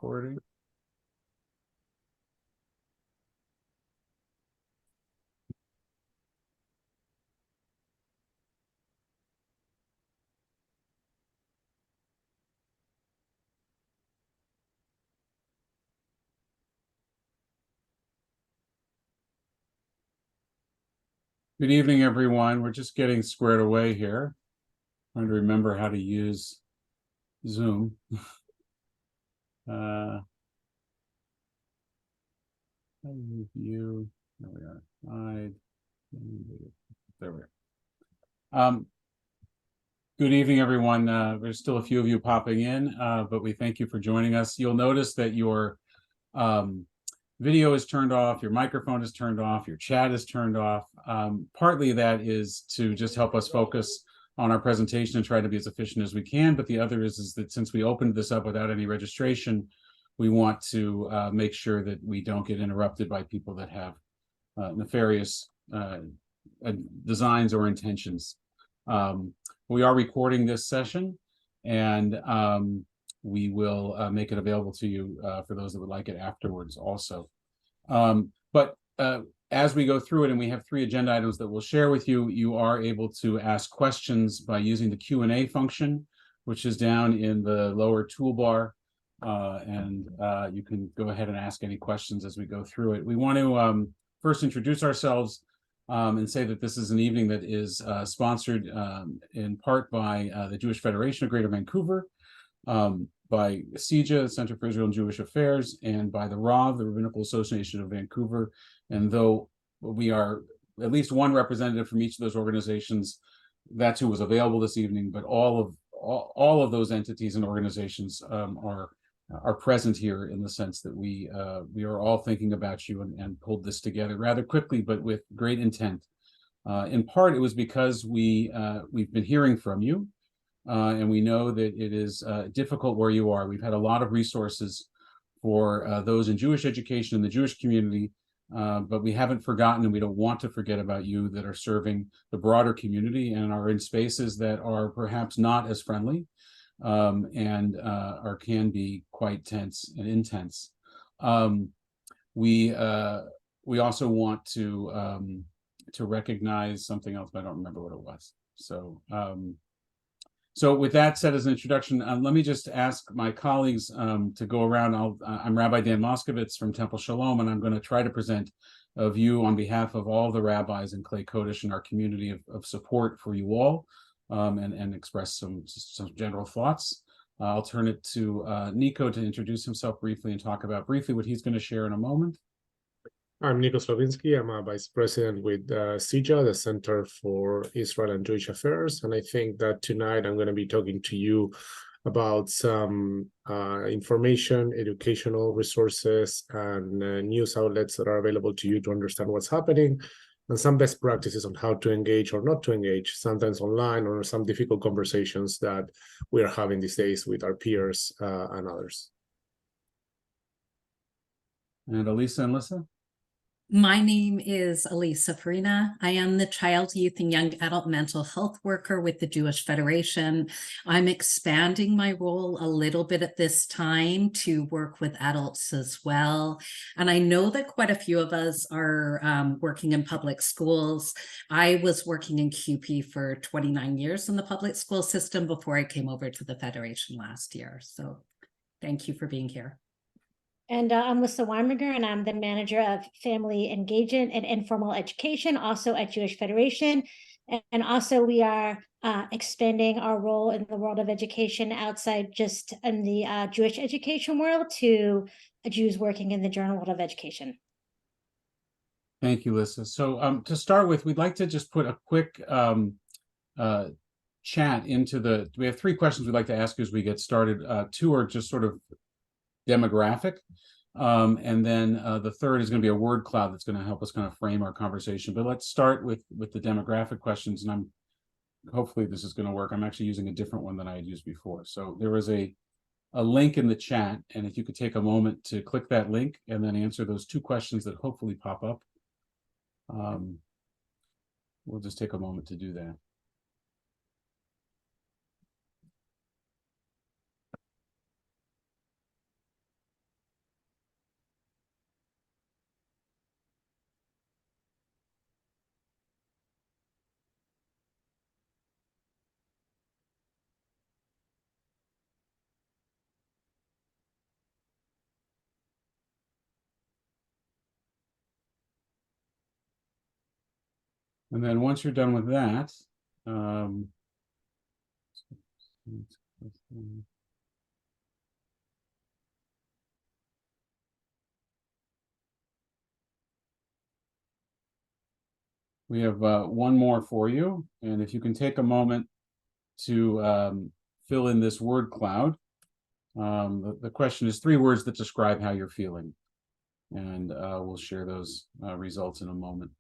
recording. Good evening, everyone. We're just getting squared away here. Trying to remember how to use Zoom. View. There we are. There we are. Good evening, everyone. There's still a few of you popping in, but we thank you for joining us. You'll notice that your video is turned off, your microphone is turned off, your chat is turned off. Partly that is to just help us focus on our presentation and try to be as efficient as we can. But the other is that since we opened this up without any registration, we want to make sure that we don't get interrupted by people that have nefarious designs or intentions. We are recording this session, and we will make it available to you for those that would like it afterwards also. But as we go through it, and we have 3 agenda items that we'll share with you, you are able to ask questions by using the Q&A function, which is down in the lower toolbar. And you can go ahead and ask any questions as we go through it. We want to first introduce ourselves and say that this is an evening that is sponsored in part by the Jewish Federation of Greater Vancouver, by CIJA, the Center for Israel and Jewish Affairs, and by the RAV, the Rabbinical Association of Vancouver. And though we are at least one representative from each of those organizations, that's who was available this evening, but all of those entities and organizations are present here in the sense that we are all thinking about you and pulled this together rather quickly, but with great intent. In part, it was because we've been hearing from you, and we know that it is difficult where you are. We've had a lot of resources for those in Jewish education in the Jewish community, but we haven't forgotten, and we don't want to forget about you that are serving the broader community and are in spaces that are perhaps not as friendly. And can be quite tense and intense. We also want to recognize something else, but I don't remember what it was. So with that said as an introduction, let me just ask my colleagues to go around. I'm Rabbi Dan Moskovitz from Temple Shalom, and I'm going to try to present a view on behalf of all the rabbis in Clay Kodesh and our community of support for you all. And express some general thoughts. I'll turn it to Nico to introduce himself briefly and talk about briefly what he's going to share in a moment. I'm Nico Slavinsky. I'm a vice president with CIJA, the Center for Israel and Jewish Affairs. And I think that tonight I'm going to be talking to you about some information, educational resources, and news outlets that are available to you to understand what's happening, and some best practices on how to engage or not to engage, sometimes online, or some difficult conversations that we are having these days with our peers and others. And Elisa and Lissa? My name is Elisa Farina. I am the Child, Youth, and Young Adult Mental Health Worker with the Jewish Federation. I'm expanding my role a little bit at this time to work with adults as well. And I know that quite a few of us are working in public schools. I was working in QP for 29 years in the public school system before I came over to the Federation last year. So thank you for being here. And I'm Lissa Weinberger, and I'm the manager of family engagement and informal education, also at Jewish Federation. And also we are expanding our role in the world of education outside just in the Jewish education world to Jews working in the general world of education. Thank you, Lissa. So to start with, we'd like to just put a quick chat into we have 3 questions we'd like to ask as we get started. 2 are just sort of demographic, and then the third is going to be a word cloud that's going to help us kind of frame our conversation. But let's start with the demographic questions, and hopefully this is going to work. I'm actually using a different one than I had used before. So there was a link in the chat, and if you could take a moment to click that link and then answer those 2 questions that hopefully pop up. We'll just take a moment to do that. And then once you're done with that, we have one more for you. And if you can take a moment to fill in this word cloud. The question is 3 words that describe how you're feeling. And we'll share those results in a moment.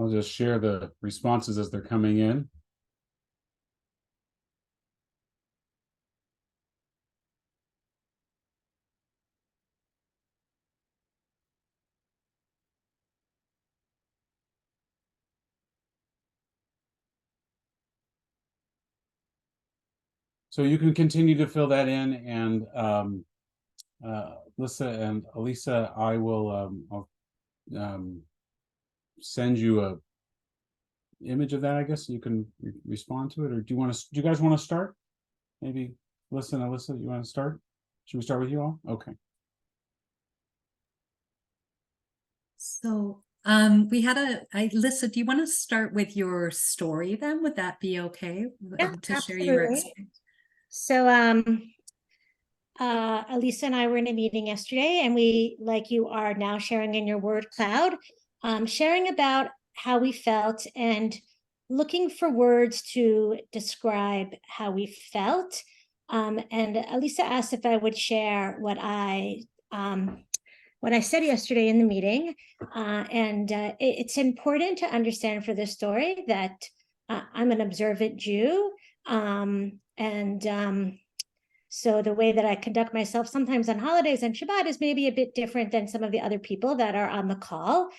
I'll just share the responses as they're coming in. So you can continue to fill that in, and Lisa and Elisa, I will I'll, send you a image of that. I guess you can respond to it, or do you guys want to start? Maybe Lisa and Alyssa, you want to start? Should we start with you all? Okay. So we had Alyssa, do you want to start with your story then? Would that be okay? Yeah, To share your absolutely. experience? So, Elisa and I were in a meeting yesterday, and we, like you are now sharing in your word cloud, sharing about how we felt and looking for words to describe how we felt. And Elisa asked if I would share what I said yesterday in the meeting. It's important to understand for this story that I'm an observant Jew. So the way that I conduct myself sometimes on holidays and Shabbat is maybe a bit different than some of the other people that are on the call.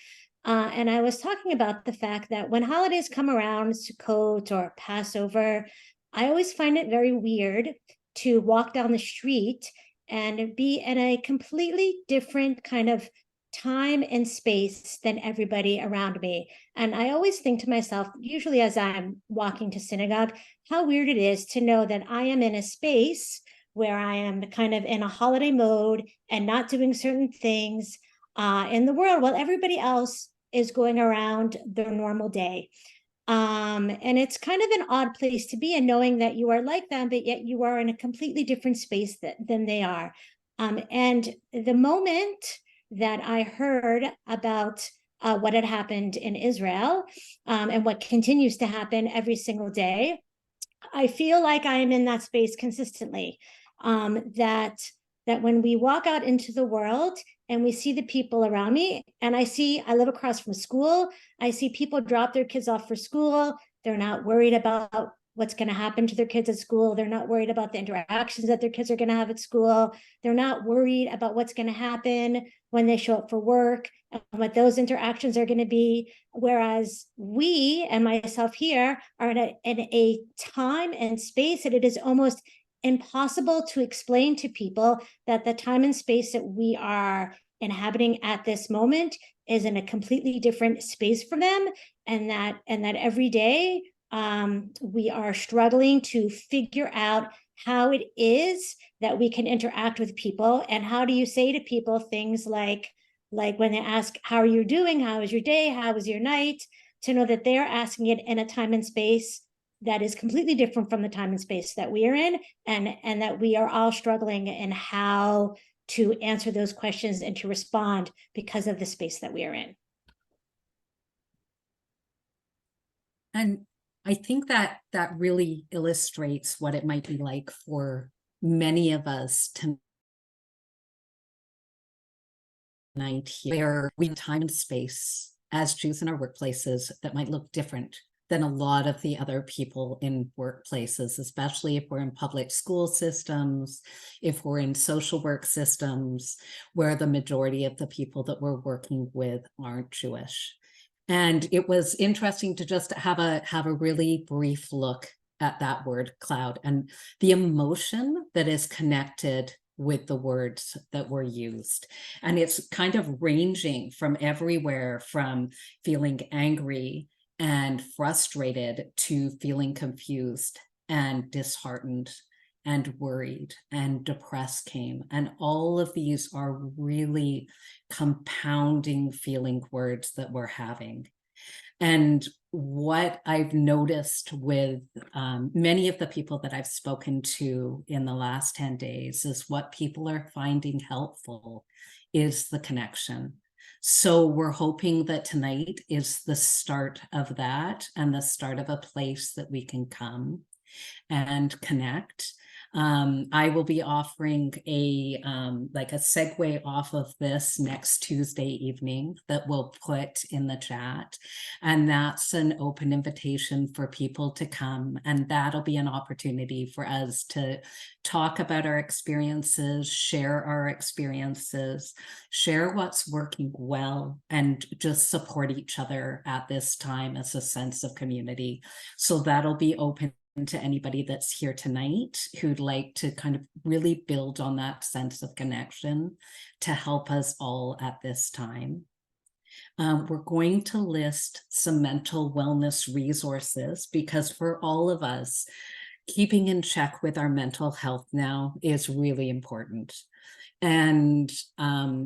And I was talking about the fact that when holidays come around, Sukkot or Passover, I always find it very weird to walk down the street and be in a completely different kind of time and space than everybody around me. And I always think to myself, usually as I'm walking to synagogue, how weird it is to know that I am in a space where I am kind of in a holiday mode and not doing certain things in the world while everybody else is going around their normal day. And it's kind of an odd place to be in, knowing that you are like them, but yet you are in a completely different space than they are. And the moment that I heard about what had happened in Israel and what continues to happen every single day, I feel like I am in that space consistently. That when we walk out into the world and we see the people around me, and I live across from school, I see people drop their kids off for school. They're not worried about what's going to happen to their kids at school. They're not worried about the interactions that their kids are going to have at school. They're not worried about what's going to happen when they show up for work and what those interactions are going to be. Whereas we and myself here are in a time and space that it is almost impossible to explain to people that the time and space that we are inhabiting at this moment is in a completely different space for them, and that every day we are struggling to figure out how it is that we can interact with people. And how do you say to people things like when they ask, how are you doing? How was your day? How was your night? To know that they're asking it in a time and space that is completely different from the time and space that we are in, and that we are all struggling in how to answer those questions and to respond because of the space that we are in. And I think that that really illustrates what it might be like for many of us tonight here, where we have time and space as Jews in our workplaces that might look different than a lot of the other people in workplaces, especially if we're in public school systems, if we're in social work systems, where the majority of the people that we're working with aren't Jewish. And it was interesting to just have a really brief look at that word cloud and the emotion that is connected with the words that were used. And it's kind of ranging from everywhere, from feeling angry and frustrated to feeling confused and disheartened and worried and depressed came. And all of these are really compounding feeling words that we're having. And what I've noticed with many of the people that I've spoken to in the last 10 days is what people are finding helpful is the connection. So we're hoping that tonight is the start of that and the start of a place that we can come and connect. I will be offering a like a segue off of this next Tuesday evening that we'll put in the chat. And that's an open invitation for people to come. And that'll be an opportunity for us to talk about our experiences, share our experiences, share what's working well, and just support each other at this time as a sense of community. So that'll be open to anybody that's here tonight who'd like to kind of really build on that sense of connection to help us all at this time. We're going to list some mental wellness resources because for all of us, keeping in check with our mental health now is really important. And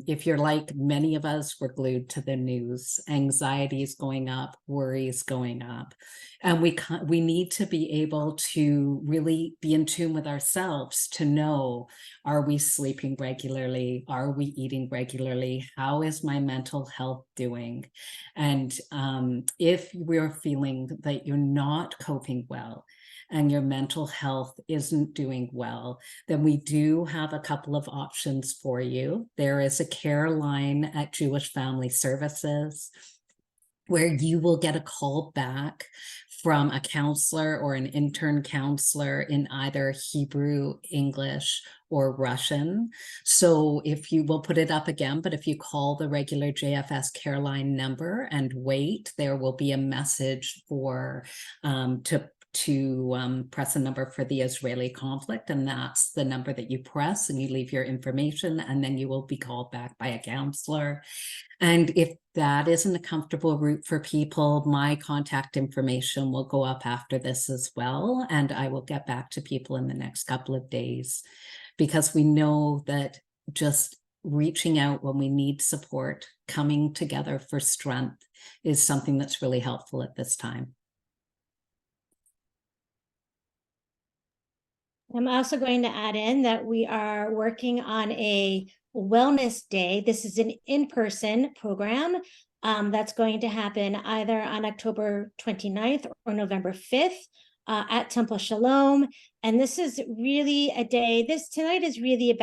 if you're like many of us, we're glued to the news. Anxiety is going up, worry is going up. And we need to be able to really be in tune with ourselves to know, are we sleeping regularly? Are we eating regularly? How is my mental health doing? And if we're feeling that you're not coping well, and your mental health isn't doing well, then we do have a couple of options for you. There is a care line at Jewish Family Services where you will get a call back from a counselor or an intern counselor in either Hebrew, English, or Russian. So if you will put it up again, but if you call the regular JFS care line number and wait, there will be a message for to press a number for the Israeli conflict, and that's the number that you press and you leave your information, and then you will be called back by a counselor. And if that isn't a comfortable route for people, my contact information will go up after this as well, and I will get back to people in the next couple of days, because we know that just reaching out when we need support, coming together for strength is something that's really helpful at this time. I'm also going to add in that we are working on a wellness day. This is an in-person program that's going to happen either on October 29th or November 5th at Temple Shalom. And this is really a day, tonight is really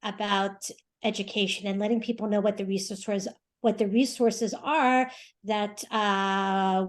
about education and letting people know what the resources are that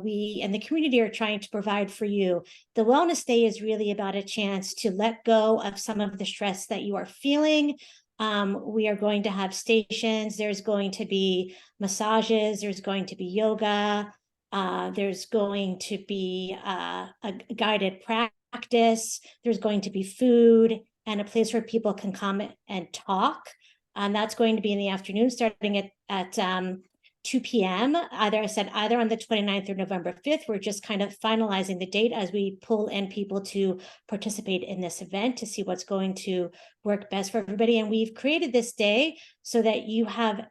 we and the community are trying to provide for you. The Wellness Day is really about a chance to let go of some of the stress that you are feeling. We are going to have stations. There's going to be massages. There's going to be yoga. There's going to be a guided practice. There's going to be food and a place where people can come and talk. And that's going to be in the afternoon, starting at 2 p.m. Either on the 29th or November 5th. We're just kind of finalizing the date as we pull in people to participate in this event to see what's going to work best for everybody. And we've created this day so that you have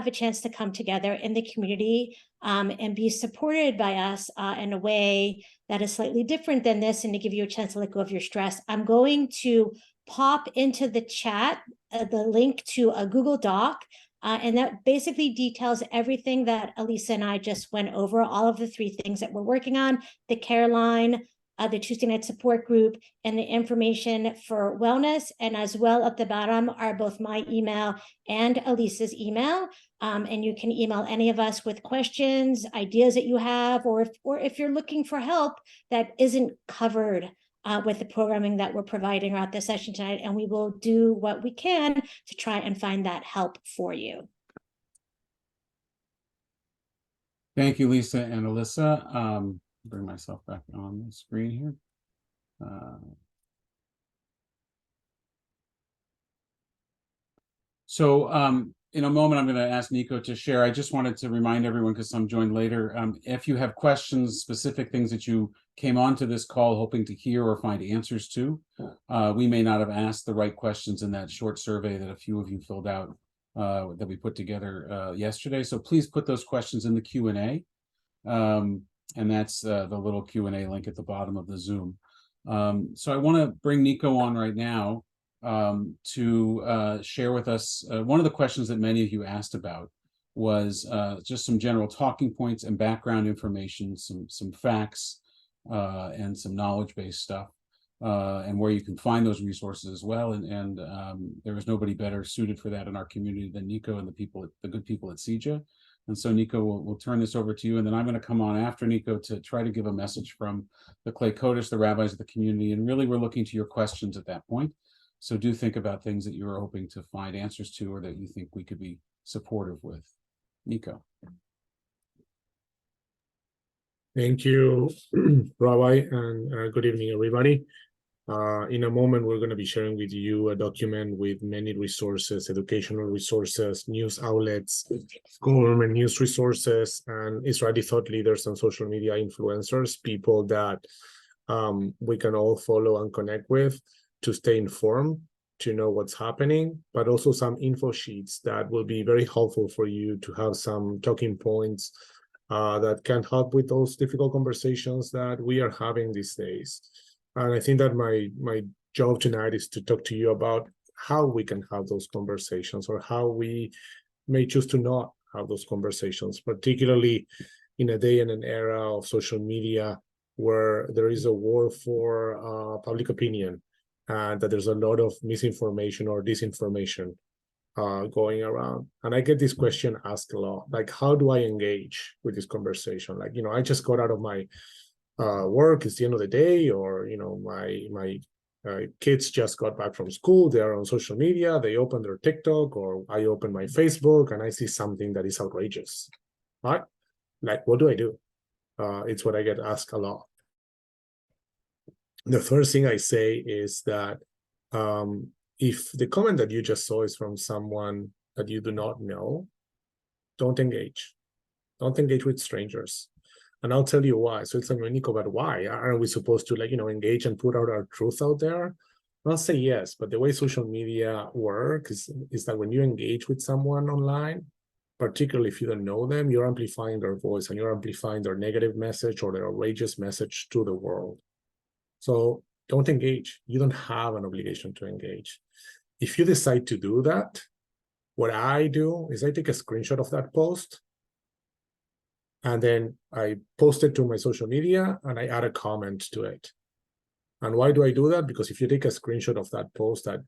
a chance to come together in the community and be supported by us in a way that is slightly different than this, and to give you a chance to let go of your stress. I'm going to pop into the chat the link to a Google Doc And that basically details everything that Elisa and I just went over, all of the 3 things that we're working on, the care line, the Tuesday night support group, and the information for wellness. And as well at the bottom are both my email and Elisa's email. And you can email any of us with questions, ideas that you have, or if you're looking for help that isn't covered with the programming that we're providing throughout the session tonight. And we will do what we can to try and find that help for you. Thank you, Lisa and Alyssa. Bring myself back on the screen here. In a moment, I'm going to ask Nico to share. I just wanted to remind everyone, because I'm joined later, if you have questions, specific things that you came onto this call hoping to hear or find answers to, we may not have asked the right questions in that short survey that a few of you filled out that we put together yesterday. So please put those questions in the Q&A. And that's the little Q&A link at the bottom of the Zoom. So I want to bring Nico on right now to share with us one of the questions that many of you asked about was just some general talking points and background information, some facts and some knowledge-based stuff, and where you can find those resources as well. And there is nobody better suited for that in our community than Nico and the good people at CIJA. And so, Nico, we'll turn this over to you, and then I'm going to come on after Nico to try to give a message from the Clay Kodesh, the rabbis of the community. And really, we're looking to your questions at that point. So do think about things that you're hoping to find answers to, or that you think we could be supportive with. Nico. Thank you, Rabbi, and good evening, everybody. In a moment, we're going to be sharing with you a document with many resources, educational resources, news outlets, government news resources, and Israeli thought leaders and social media influencers, people that we can all follow and connect with to stay informed, to know what's happening, but also some info sheets that will be very helpful for you to have some talking points that can help with those difficult conversations that we are having these days. And I think that my job tonight is to talk to you about how we can have those conversations, or how we may choose to not have those conversations, particularly in a day and an era of social media where there is a war for public opinion, and that there's a lot of misinformation or disinformation going around. And I get this question asked a lot, like, how do I engage with this conversation? Like, I just got out of my work, it's the end of the day, or my kids just got back from school, they are on social media, they open their TikTok, or I open my Facebook and I see something that is outrageous, right? Like, what do I do? It's what I get asked a lot. The first thing I say is that if the comment that you just saw is from someone that you do not know, don't engage. Don't engage with strangers. And I'll tell you why. So it's like, Nico, but why? Aren't we supposed to engage and put out our truth out there? And I'll say yes, but the way social media works is that when you engage with someone online, particularly if you don't know them, you're amplifying their voice, and you're amplifying their negative message or their outrageous message to the world. So don't engage. You don't have an obligation to engage. If you decide to do that, what I do is I take a screenshot of that post, and then I post it to my social media, and I add a comment to it. And why do I do that? Because if you take a screenshot of that post that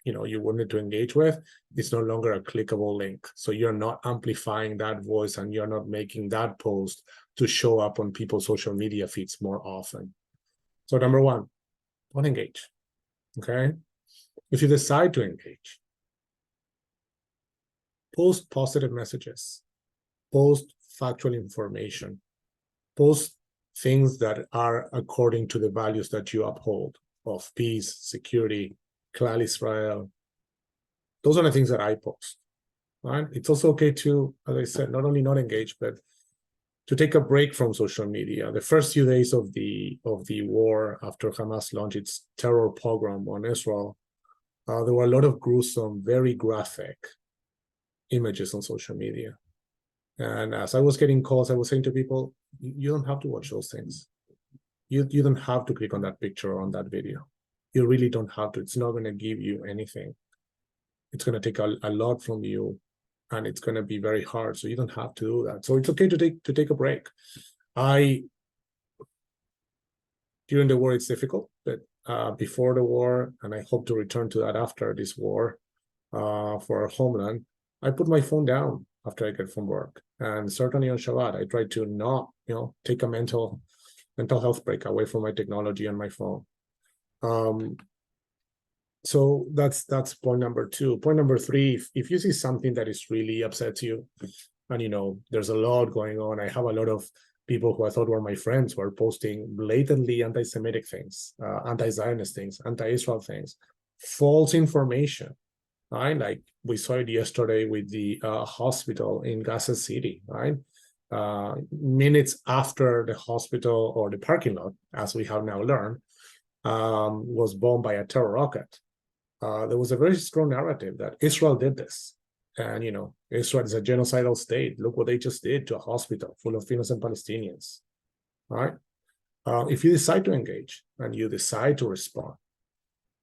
you wanted to engage with, it's no longer a clickable link. So you're not amplifying that voice, and you're not making that post to show up on people's social media feeds more often. So number one, don't engage, okay? If you decide to engage, post positive messages, post factual information, post things that are according to the values that you uphold of peace, security, Klal Israel. Those are the things that I post, right? It's also okay to, as I said, not only not engage, but to take a break from social media. The first few days of the war after Hamas launched its terror pogrom on Israel, there were a lot of gruesome, very graphic images on social media. And as I was getting calls, I was saying to people, you don't have to watch those things. You don't have to click on that picture or on that video. You really don't have to. It's not going to give you anything. It's going to take a lot from you, and it's going to be very hard. So you don't have to do that. So it's okay to take a break. During the war, it's difficult, but before the war, and I hope to return to that after this war, for our homeland, I put my phone down after I get from work. And certainly on Shabbat, I try to not, take a mental health break away from my technology and my phone. So that's point number 2. Point number 3, if you see something that is really upsets you, and there's a lot going on. I have a lot of people who I thought were my friends who are posting blatantly anti-Semitic things, anti-Zionist things, anti-Israel things, false information. Right, like we saw it yesterday with the hospital in Gaza City. Right, minutes after the hospital or the parking lot, as we have now learned, was bombed by a terror rocket. There was a very strong narrative that Israel did this. And, Israel is a genocidal state. Look what they just did to a hospital full of innocent Palestinians. Right? If you decide to engage and you decide to respond,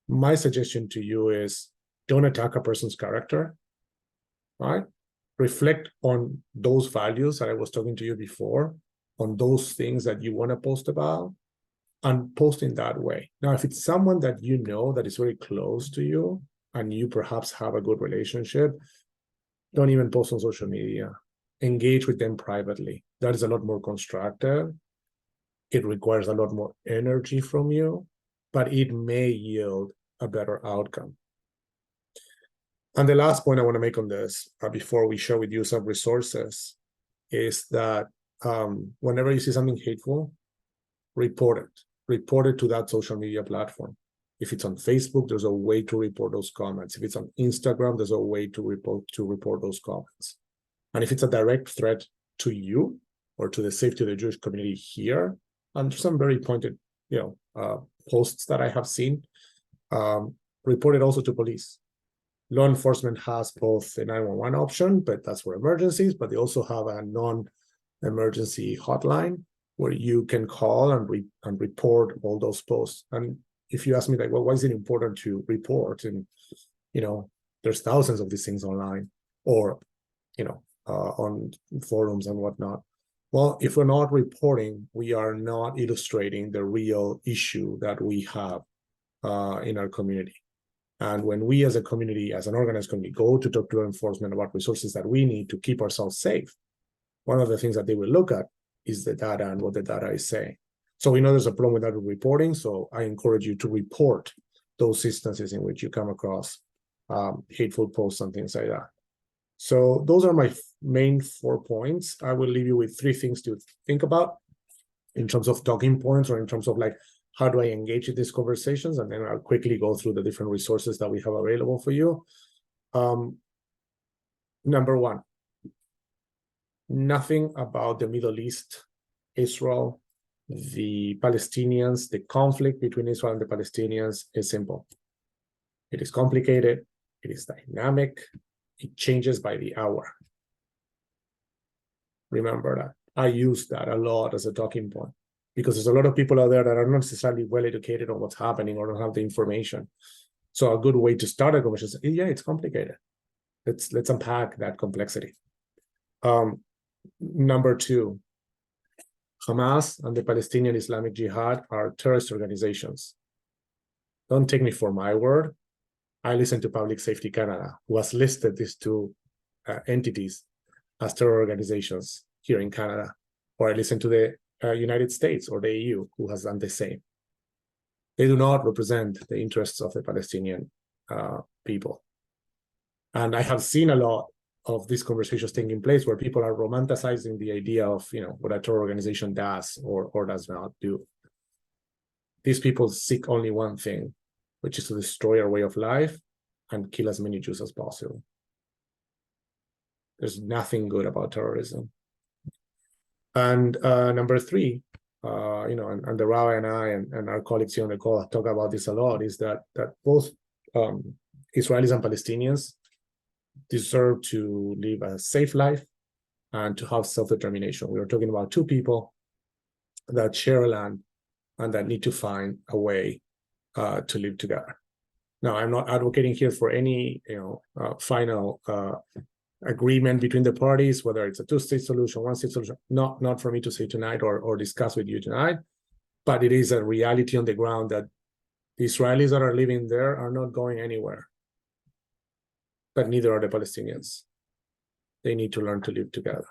my suggestion to you is don't attack a person's character. Right? Reflect on those values that I was talking to you before, on those things that you want to post about, and post in that way. Now, if it's someone that you know that is very close to you and you perhaps have a good relationship, don't even post on social media. Engage with them privately. That is a lot more constructive. It requires a lot more energy from you, but it may yield a better outcome. And the last point I want to make on this, before we share with you some resources, is that whenever you see something hateful, report it. Report it to that social media platform. If it's on Facebook, there's a way to report those comments. If it's on Instagram, there's a way to report those comments. And if it's a direct threat to you or to the safety of the Jewish community here, and some very pointed, posts that I have seen, report it also to police. Law enforcement has both a 911 option, but that's for emergencies, but they also have a non-emergency hotline where you can call and report all those posts. And if you ask me, like, well, why is it important to report? And, there's thousands of these things online or, on forums and whatnot. Well, if we're not reporting, we are not illustrating the real issue that we have in our community. And when we as a community, as an organized community, go to talk to law enforcement about resources that we need to keep ourselves safe, one of the things that they will look at is the data and what the data is saying. So we know there's a problem with that reporting. So I encourage you to report those instances in which you come across hateful posts and things like that. So those are my main 4 points. I will leave you with 3 things to think about in terms of talking points or in terms of like, how do I engage in these conversations? And then I'll quickly go through the different resources that we have available for you. Number 1, nothing about the Middle East, Israel, the Palestinians, the conflict between Israel and the Palestinians is simple. It is complicated. It is dynamic. It changes by the hour. Remember that. I use that a lot as a talking point because there's a lot of people out there that are not necessarily well educated on what's happening or don't have the information. So a good way to start a conversation is, yeah, it's complicated. Let's unpack that complexity. Number 2, Hamas and the Palestinian Islamic Jihad are terrorist organizations. Don't take me for my word. I listen to Public Safety Canada, who has listed these 2 entities as terror organizations here in Canada, or I listen to the United States or the EU, who has done the same. They do not represent the interests of the Palestinian people. And I have seen a lot of these conversations taking place where people are romanticizing the idea of, what a terror organization does or does not do. These people seek only one thing, which is to destroy our way of life and kill as many Jews as possible. There's nothing good about terrorism. And number 3, and the rabbi and I and our colleagues here on the call talk about this a lot, is that both Israelis and Palestinians deserve to live a safe life and to have self-determination. We are talking about 2 people that share a land and that need to find a way to live together. Now, I'm not advocating here for any, final agreement between the parties, whether it's a two-state solution, one-state solution, not for me to say tonight or discuss with you tonight, but it is a reality on the ground that the Israelis that are living there are not going anywhere, but neither are the Palestinians. They need to learn to live together.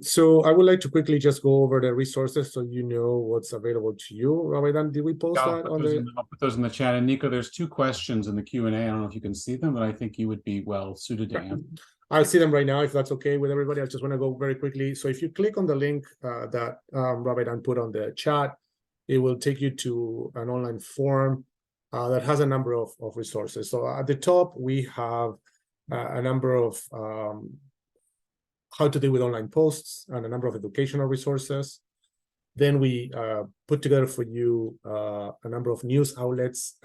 So I would like to quickly just go over the resources so you know what's available to you. Rabbi Dan, did we post that on the? I'll put those in the chat. And Nico, there's 2 questions in the Q&A. I don't know if you can see them, but I think you would be well suited to answer. I'll see them right now if that's okay with everybody. I just want to go very quickly. So if you click on the link that Rabbi Dan put on the chat, it will take you to an online form that has a number of resources. So at the top, we have a number of how to deal with online posts and a number of educational resources. Then we put together for you a number of news outlets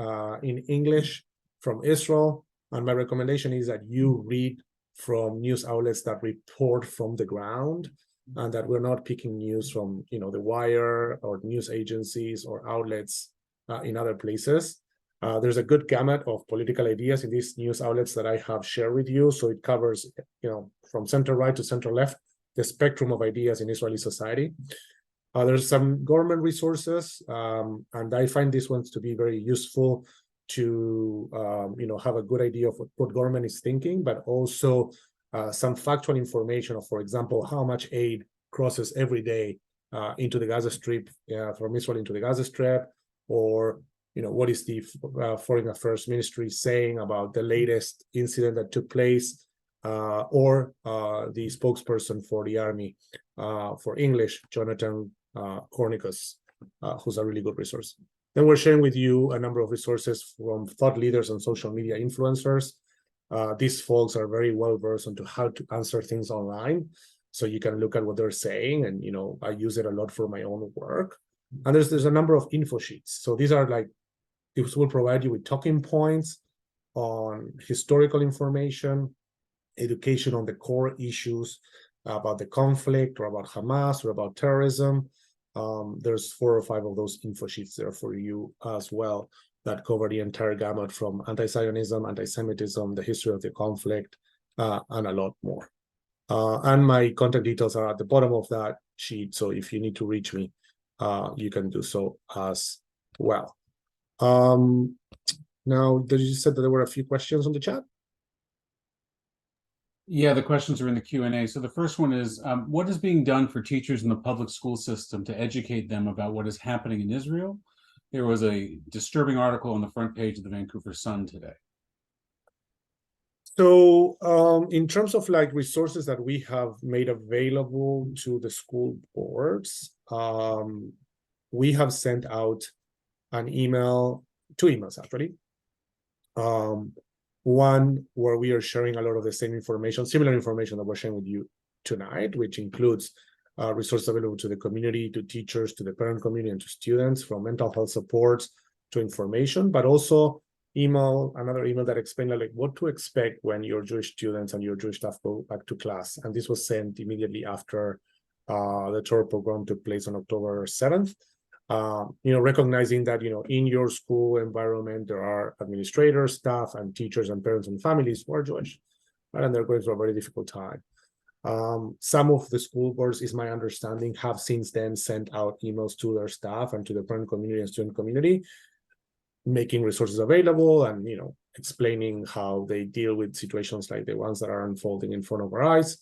in English from Israel. And my recommendation is that you read from news outlets that report from the ground and that we're not picking news from, The Wire or news agencies or outlets in other places. There's a good gamut of political ideas in these news outlets that I have shared with you. So it covers, from center right to center left, the spectrum of ideas in Israeli society. There's some government resources, and I find these ones to be very useful to, have a good idea of what government is thinking, but also some factual information of, for example, how much aid crosses every day into the Gaza Strip, from Israel into the Gaza Strip, or what is the Foreign Affairs Ministry saying about the latest incident that took place, or the spokesperson for the army for English, Jonathan Kornikus, who's a really good resource. Then we're sharing with you a number of resources from thought leaders and social media influencers. These folks are very well versed into how to answer things online. So you can look at what they're saying, and I use it a lot for my own work. And there's a number of info sheets. So these are this will provide you with talking points on historical information, education on the core issues about the conflict or about Hamas or about terrorism. There's 4 or 5 of those info sheets there for you as well that cover the entire gamut from anti-Zionism, anti-Semitism, the history of the conflict, and a lot more. And my contact details are at the bottom of that sheet. So if you need to reach me, you can do so as well. Now, you said that there were a few questions on the chat? Yeah, the questions are in the Q&A. So the first one is, what is being done for teachers in the public school system to educate them about what is happening in Israel? There was a disturbing article on the front page of the Vancouver Sun today. So in terms of resources that we have made available to the school boards, we have sent out an email, 2 emails actually. One where we are sharing a lot of the same information, similar information that we're sharing with you tonight, which includes resources available to the community, to teachers, to the parent community, and to students, from mental health supports to information, but also another email that explained what to expect when your Jewish students and your Jewish staff go back to class. And this was sent immediately after the Torah program took place on October 7th. Recognizing that, in your school environment, there are administrators, staff, and teachers and parents and families who are Jewish, right? And they're going through a very difficult time. Some of the school boards, is my understanding, have since then sent out emails to their staff and to the parent community and student community, making resources available and, explaining how they deal with situations like the ones that are unfolding in front of our eyes.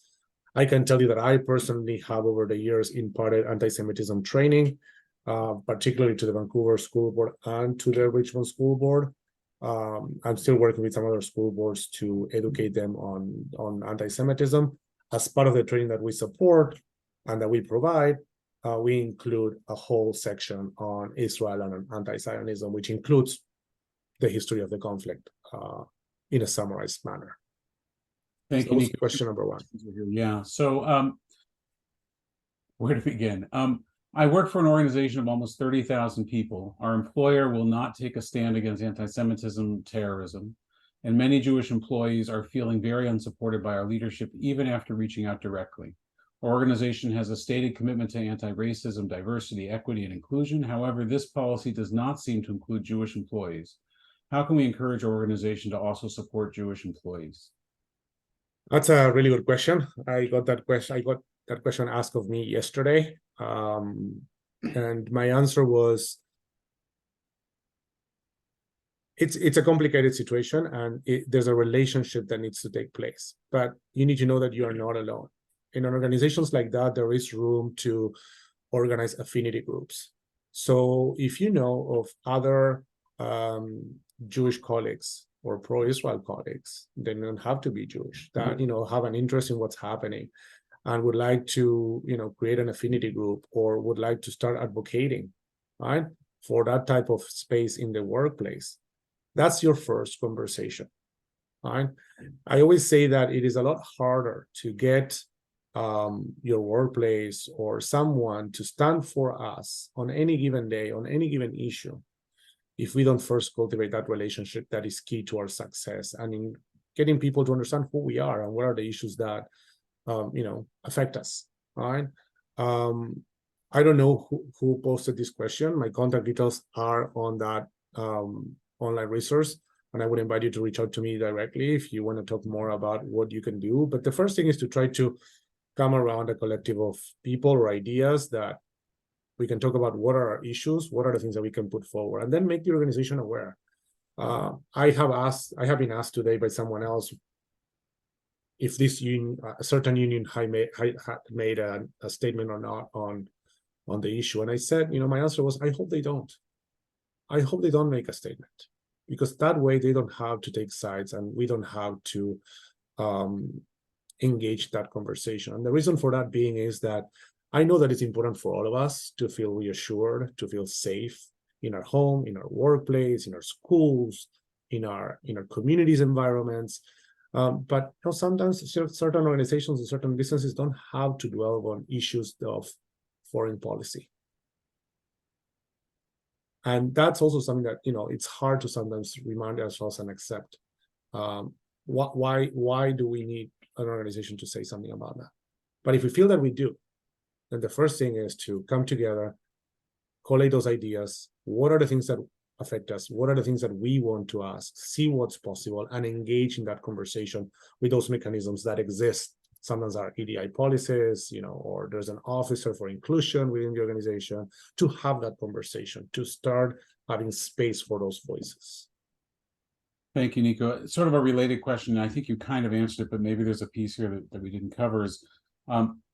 I can tell you that I personally have, over the years, imparted anti-Semitism training, particularly to the Vancouver School Board and to the Richmond School Board. I'm still working with some other school boards to educate them on anti-Semitism. As part of the training that we support and that we provide, we include a whole section on Israel and anti-Zionism, which includes the history of the conflict in a summarized manner. Thank you. That was question number 1. Yeah. So where to begin? I work for an organization of almost 30,000 people. Our employer will not take a stand against anti-Semitism, terrorism, and many Jewish employees are feeling very unsupported by our leadership, even after reaching out directly. Our organization has a stated commitment to anti-racism, diversity, equity, and inclusion. However, this policy does not seem to include Jewish employees. How can we encourage our organization to also support Jewish employees? That's a really good question. I got that question asked of me yesterday. And my answer was, it's a complicated situation, and there's a relationship that needs to take place. But you need to know that you are not alone. In organizations like that, there is room to organize affinity groups. So if you know of other Jewish colleagues or pro-Israel colleagues, they don't have to be Jewish, that have an interest in what's happening and would like to create an affinity group or would like to start advocating, right, for that type of space in the workplace, that's your first conversation, right? I always say that it is a lot harder to get your workplace or someone to stand for us on any given day, on any given issue, if we don't first cultivate that relationship that is key to our success and in getting people to understand who we are and what are the issues that affect us, right? I don't know who posted this question. My contact details are on that online resource, and I would invite you to reach out to me directly if you want to talk more about what you can do. But the first thing is to try to come around a collective of people or ideas that we can talk about what are our issues, what are the things that we can put forward, and then make the organization aware. I have been asked today by someone else if this union, a certain union had made a statement or not on the issue. And I said, my answer was, I hope they don't. I hope they don't make a statement, because that way they don't have to take sides and we don't have to engage that conversation. And the reason for that being is that I know that it's important for all of us to feel reassured, to feel safe in our home, in our workplace, in our schools, in our communities environments. But sometimes certain organizations and certain businesses don't have to dwell on issues of foreign policy. And that's also something that, it's hard to sometimes remind ourselves and accept. Why do we need an organization to say something about that? But if we feel that we do, then the first thing is to come together, collate those ideas. What are the things that affect us? What are the things that we want to ask? See what's possible and engage in that conversation with those mechanisms that exist. Sometimes are EDI policies, or there's an officer for inclusion within the organization, to have that conversation, to start having space for those voices. Thank you, Nico. Sort of a related question. I think you kind of answered it, but maybe there's a piece here that we didn't cover. Is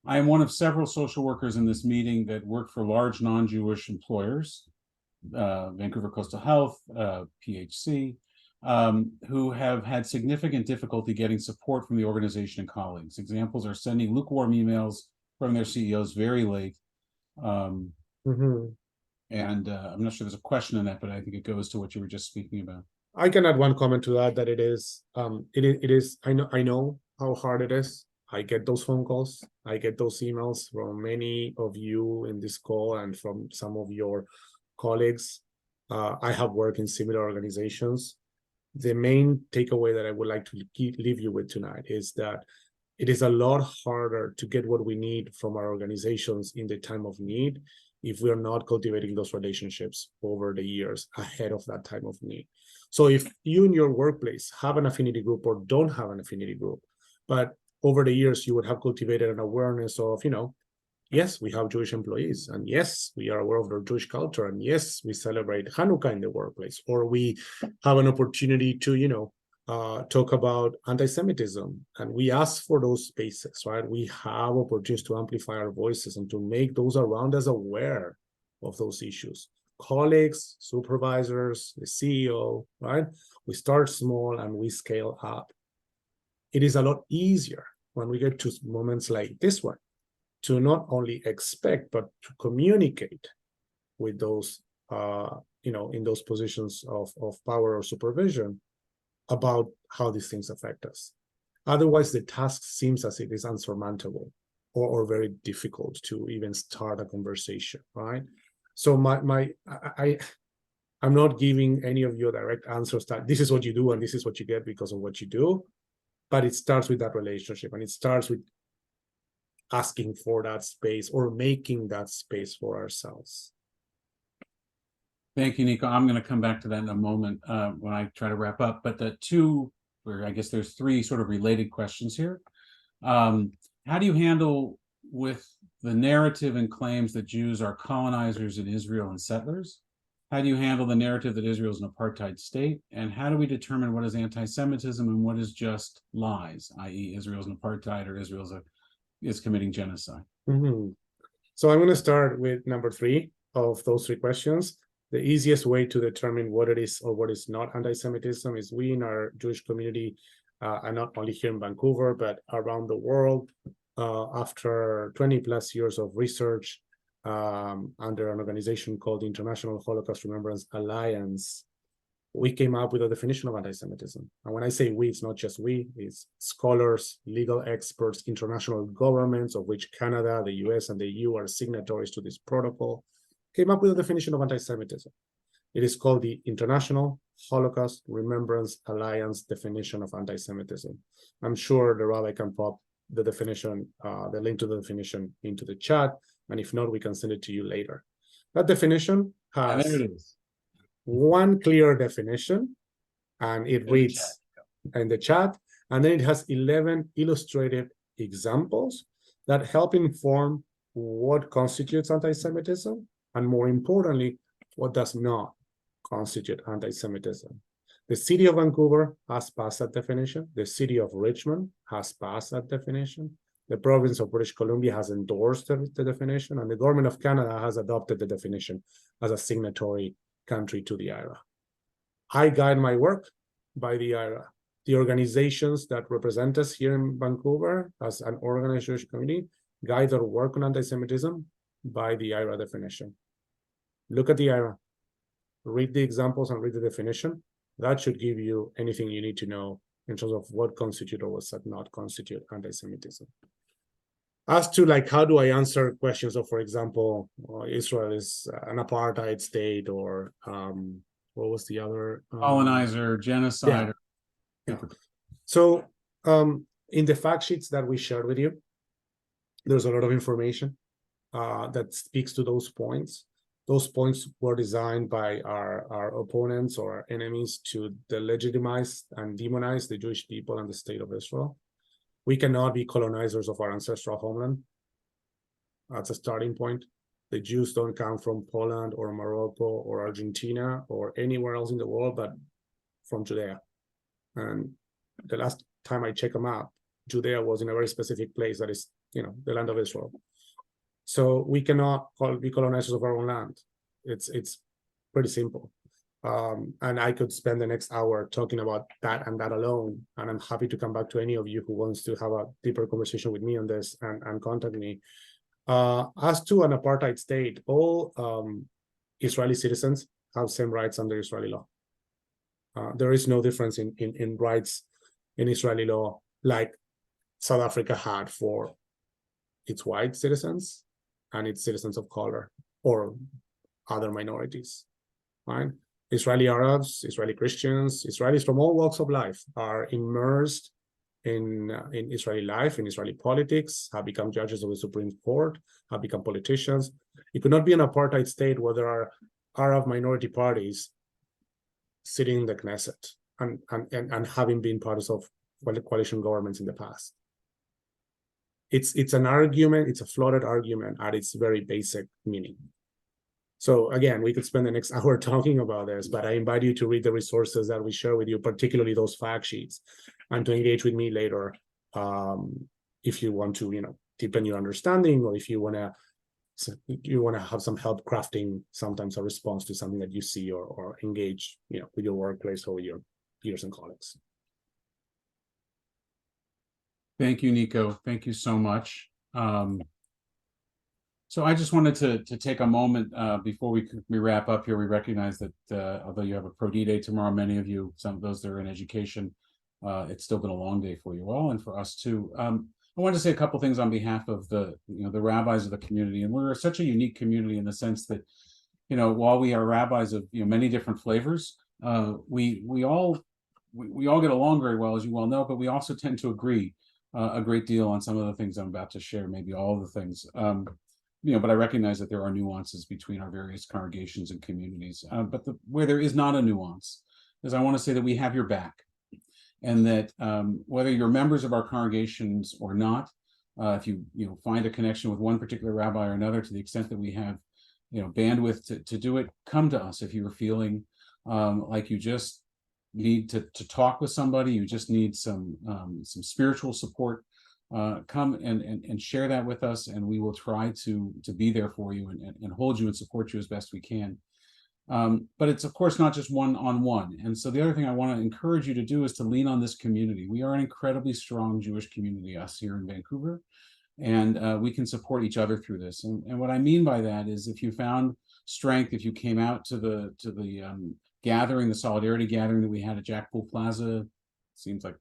I am one of several social workers in this meeting that work for large non-Jewish employers, Vancouver Coastal Health, PHC, who have had significant difficulty getting support from the organization and colleagues. Examples are sending lukewarm emails from their CEOs very late. And I'm not sure there's a question in that, but I think it goes to what you were just speaking about. I can add one comment to that, that it is, I know how hard it is. I get those phone calls. I get those emails from many of you in this call and from some of your colleagues. I have worked in similar organizations. The main takeaway that I would like to leave you with tonight is that it is a lot harder to get what we need from our organizations in the time of need if we are not cultivating those relationships over the years ahead of that time of need. So if you in your workplace have an affinity group or don't have an affinity group, but over the years you would have cultivated an awareness of, yes, we have Jewish employees, and yes, we are aware of their Jewish culture, and yes, we celebrate Hanukkah in the workplace, or we have an opportunity to, talk about anti-Semitism, and we ask for those spaces, right? We have opportunities to amplify our voices and to make those around us aware of those issues. Colleagues, supervisors, the CEO, right? We start small and we scale up. It is a lot easier when we get to moments like this one to not only expect, but to communicate with those, in those positions of power or supervision about how these things affect us. Otherwise, the task seems as if it is unsurmountable or very difficult to even start a conversation, right? So I'm not giving any of you direct answers that this is what you do and this is what you get because of what you do, but it starts with that relationship, and it starts with asking for that space or making that space for ourselves. Thank you, Nico. I'm going to come back to that in a moment when I try to wrap up. But I guess there's three sort of related questions here. How do you handle with the narrative and claims that Jews are colonizers in Israel and settlers? How do you handle the narrative that Israel is an apartheid state? And how do we determine what is anti-Semitism and what is just lies, i.e. Israel's an apartheid or Israel is committing genocide? So I'm going to start with number 3 of those 3 questions. The easiest way to determine what it is or what is not anti-Semitism is we in our Jewish community, and not only here in Vancouver, but around the world, after 20 plus years of research under an organization called the International Holocaust Remembrance Alliance, we came up with a definition of anti-Semitism. And when I say we, it's not just we, it's scholars, legal experts, international governments, of which Canada, the US, and the EU are signatories to this protocol, came up with a definition of anti-Semitism. It is called the International Holocaust Remembrance Alliance definition of anti-Semitism. I'm sure the rabbi can pop the definition, the link to the definition into the chat, and if not, we can send it to you later. That definition has there it is. One clear definition, and it reads in the chat, and then it has 11 illustrated examples that help inform what constitutes anti-Semitism, and more importantly, what does not constitute anti-Semitism. The city of Vancouver has passed that definition. The city of Richmond has passed that definition. The province of British Columbia has endorsed the definition, and the government of Canada has adopted the definition as a signatory country to the IHRA. I guide my work by the IHRA. The organizations that represent us here in Vancouver as an organized Jewish community guide their work on anti-Semitism by the IHRA definition. Look at the IHRA, read the examples and read the definition. That should give you anything you need to know in terms of what constitute or what does not constitute anti-Semitism. As to how do I answer questions of, for example, Israel is an apartheid state, or what was the other? Colonizer, genocide. Yeah. So in the fact sheets that we shared with you, there's a lot of information that speaks to those points. Those points were designed by our opponents or our enemies to delegitimize and demonize the Jewish people and the state of Israel. We cannot be colonizers of our ancestral homeland. That's a starting point. The Jews don't come from Poland or Morocco or Argentina or anywhere else in the world, but from Judea. And the last time I checked them out, Judea was in a very specific place that is, the land of Israel. So we cannot be colonizers of our own land. It's pretty simple. And I could spend the next hour talking about that and that alone. And I'm happy to come back to any of you who wants to have a deeper conversation with me on this and contact me. As to an apartheid state, all Israeli citizens have same rights under Israeli law. There is no difference in rights in Israeli law like South Africa had for its white citizens and its citizens of color or other minorities, right? Israeli Arabs, Israeli Christians, Israelis from all walks of life are immersed in Israeli life, in Israeli politics, have become judges of the Supreme Court, have become politicians. It could not be an apartheid state where there are Arab minority parties sitting in the Knesset and having been part of coalition governments in the past. It's an argument, it's a flawed argument at its very basic meaning. So again, we could spend the next hour talking about this, but I invite you to read the resources that we share with you, particularly those fact sheets, and to engage with me later if you want to, deepen your understanding, or if you want to have some help crafting sometimes a response to something that you see or engage, with your workplace or your peers and colleagues. Thank you, Nico. Thank you so much. So I just wanted to take a moment before we wrap up here. We recognize that although you have a Pro D Day tomorrow, many of you, some of those that are in education, it's still been a long day for you all and for us too. I wanted to say a couple things on behalf of the rabbis of the community, and we're such a unique community in the sense that while we are rabbis of many different flavors, we all get along very well, as you well know, but we also tend to agree a great deal on some of the things I'm about to share, maybe all of the things. But I recognize that there are nuances between our various congregations and communities. But where there is not a nuance is I want to say that we have your back. and that whether you're members of our congregations or not, if you find a connection with one particular rabbi or another, to the extent that we have bandwidth to do it, come to us. If you're feeling like you just need to talk with somebody, you just need some spiritual support, come and share that with us, and we will try to be there for you and hold you and support you as best we can. But it's, of course, not just one-on-one. And so the other thing I want to encourage you to do is to lean on this community. We are an incredibly strong Jewish community, us here in Vancouver, and we can support each other through this. And what I mean by that is, if you found strength, if you came out to the gathering, the solidarity gathering that we had at Jackpool Plaza, seems like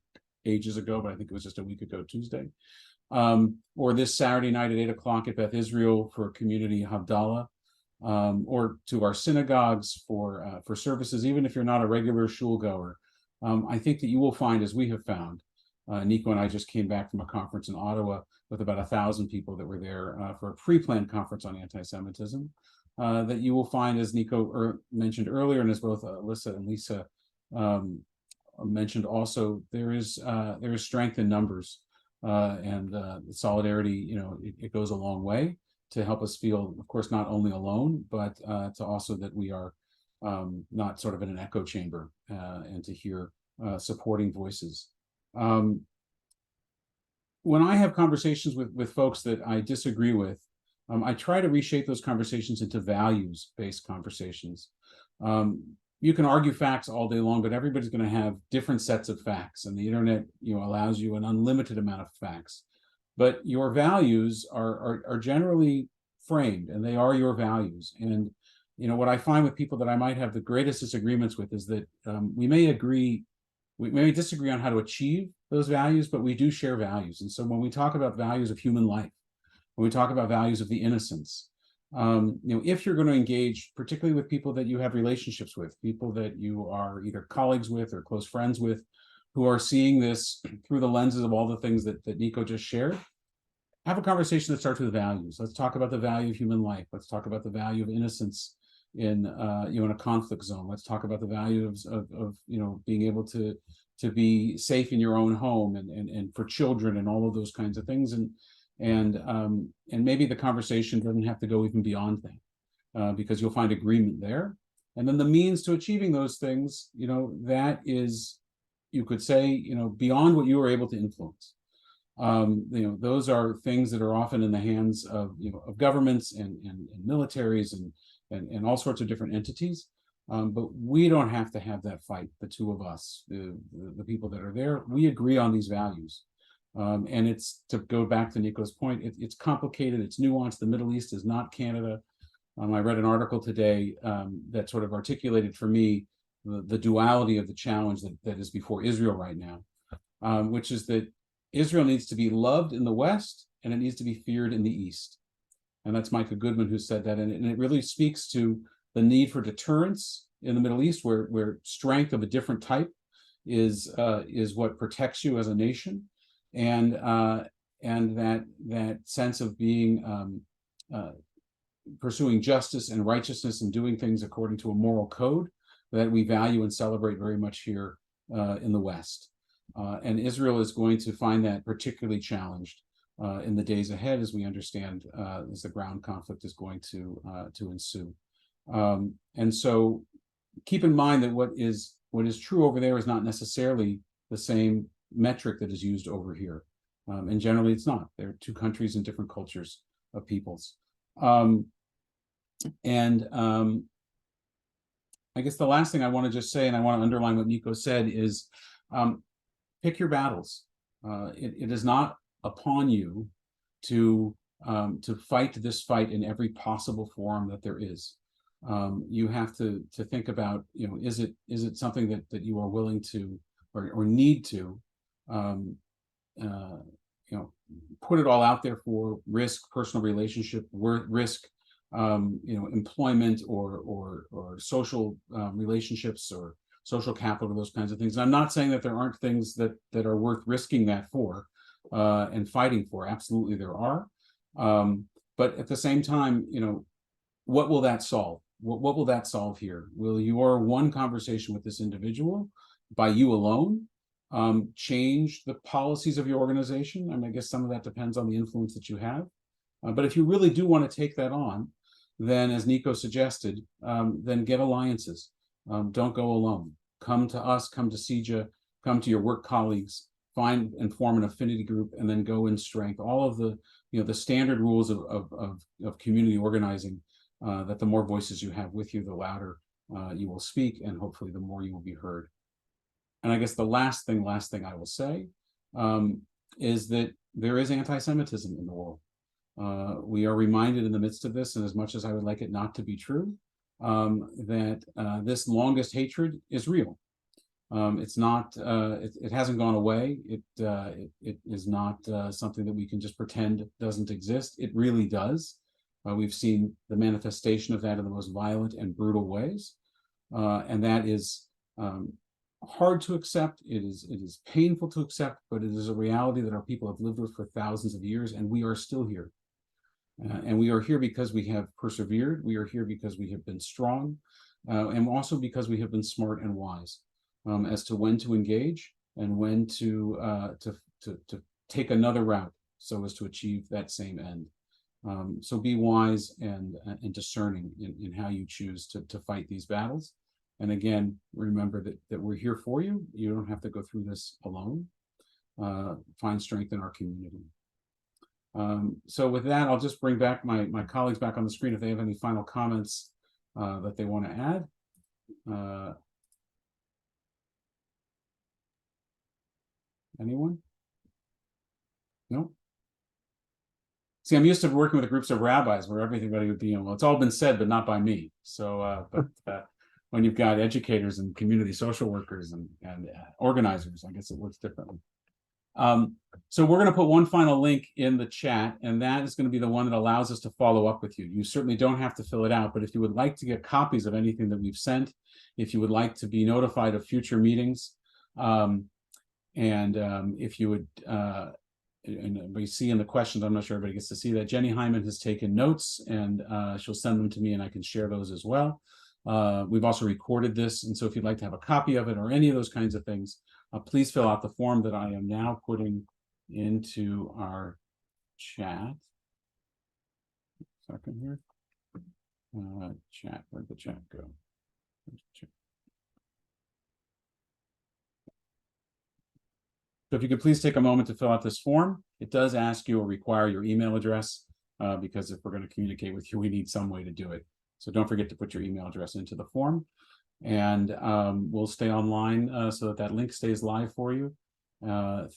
ages ago, but I think it was just a week ago Tuesday, or this Saturday night at 8 o'clock at Beth Israel for community Havdalah, or to our synagogues for services, even if you're not a regular shul goer, I think that you will find, as we have found, Nico and I just came back from a conference in Ottawa with about 1,000 people that were there for a pre-planned conference on anti-Semitism, that you will find, as Nico mentioned earlier, and as both Alyssa and Lisa mentioned also, there is strength in numbers, and solidarity. It goes a long way to help us feel, of course, not only alone, but to also that we are not sort of in an echo chamber, and to hear supporting voices. When I have conversations with folks that I disagree with, I try to reshape those conversations into values-based conversations. You can argue facts all day long, but everybody's going to have different sets of facts, and the internet allows you an unlimited amount of facts. But your values are generally framed, and they are your values. And what I find with people that I might have the greatest disagreements with is that we may disagree on how to achieve those values, but we do share values. And so when we talk about values of human life, when we talk about values of the innocents, if you're going to engage, particularly with people that you have relationships with, people that you are either colleagues with or close friends with, who are seeing this through the lenses of all the things that Nico just shared, have a conversation that starts with values. Let's talk about the value of human life. Let's talk about the value of innocence in a conflict zone. Let's talk about the value of being able to be safe in your own home, and for children, and all of those kinds of things. And maybe the conversation doesn't have to go even beyond that, because you'll find agreement there. And then the means to achieving those things, that is, you could say, beyond what you are able to influence. Those are things that are often in the hands of governments and militaries and all sorts of different entities. But we don't have to have that fight. The two of us, the people that are there, we agree on these values. And it's, to go back to Nico's point, it's complicated, it's nuanced. The Middle East is not Canada. I read an article today that sort of articulated for me the duality of the challenge that is before Israel right now, which is that Israel needs to be loved in the West, and it needs to be feared in the East. And that's Micah Goodman who said that. And it really speaks to the need for deterrence in the Middle East, where strength of a different type is what protects you as a nation. And that sense of being pursuing justice and righteousness and doing things according to a moral code that we value and celebrate very much here in the West. And Israel is going to find that particularly challenged in the days ahead, as we understand, as the ground conflict is going to ensue. And so keep in mind that what is true over there is not necessarily the same metric that is used over here. And generally it's not. They're two countries and different cultures of peoples. I guess the last thing I want to just say, and I want to underline what Nico said, is pick your battles. It is not upon you to fight this fight in every possible form that there is. You have to think about, is it something that you are willing to or need to put it all out there for, risk personal relationship, risk employment or social relationships or social capital, those kinds of things. And I'm not saying that there aren't things that are worth risking that for and fighting for. Absolutely there are. But at the same time, what will that solve? What will that solve here? Will your one conversation with this individual by you alone change the policies of your organization. I mean, I guess some of that depends on the influence that you have. But if you really do want to take that on, then as Nico suggested, then get alliances. Don't go alone. Come to us, come to CIJA, come to your work colleagues, find and form an affinity group, and then go in strength. All of the, the standard rules of community organizing, that the more voices you have with you, the louder you will speak, and hopefully the more you will be heard. And I guess the last thing I will say is that there is anti-Semitism in the world. We are reminded in the midst of this, and as much as I would like it not to be true, that this longest hatred is real. It's not, it hasn't gone away. It is not something that we can just pretend doesn't exist. It really does. We've seen the manifestation of that in the most violent and brutal ways. And that is hard to accept. It is painful to accept, but it is a reality that our people have lived with for thousands of years, and we are still here. And we are here because we have persevered. We are here because we have been strong, and also because we have been smart and wise as to when to engage and when to take another route so as to achieve that same end. So be wise and discerning in how you choose to fight these battles. And again, remember that we're here for you. You don't have to go through this alone. Find strength in our community. So with that, I'll just bring back my colleagues back on the screen if they have any final comments that they want to add. Anyone? No? See, I'm used to working with groups of rabbis where everybody would be, well, it's all been said, but not by me. So, but when you've got educators and community social workers and organizers, I guess it works differently. So we're going to put one final link in the chat, and that is going to be the one that allows us to follow up with you. You certainly don't have to fill it out, but if you would like to get copies of anything that we've sent, if you would like to be notified of future meetings, if you would, and we see in the questions, I'm not sure everybody gets to see that, Jenny Hyman has taken notes, and she'll send them to me, and I can share those as well. We've also recorded this, and so if you'd like to have a copy of it or any of those kinds of things, please fill out the form that I am now putting into our chat. Second here. Chat, where'd the chat go? So if you could please take a moment to fill out this form. It does ask you or require your email address, because if we're going to communicate with you, we need some way to do it. So don't forget to put your email address into the form, and we'll stay online so that link stays live for you.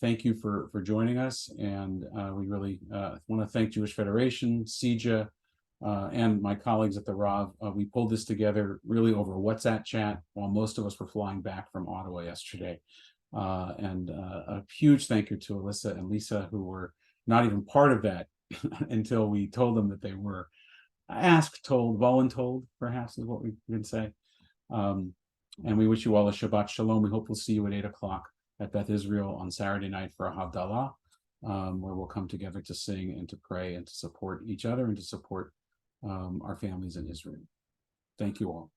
Thank you for joining us, and we really want to thank Jewish Federation, CIJA, and my colleagues at the Rav. We pulled this together really over WhatsApp chat while most of us were flying back from Ottawa yesterday. And a huge thank you to Alyssa and Lisa, who were not even part of that until we told them that they were. Asked, told, voluntold, perhaps is what we can say. And we wish you all a Shabbat Shalom. We hope we'll see you at 8 o'clock at Beth Israel on Saturday night for a Havdalah, where we'll come together to sing and to pray and to support each other and to support our families in Israel. Thank you all.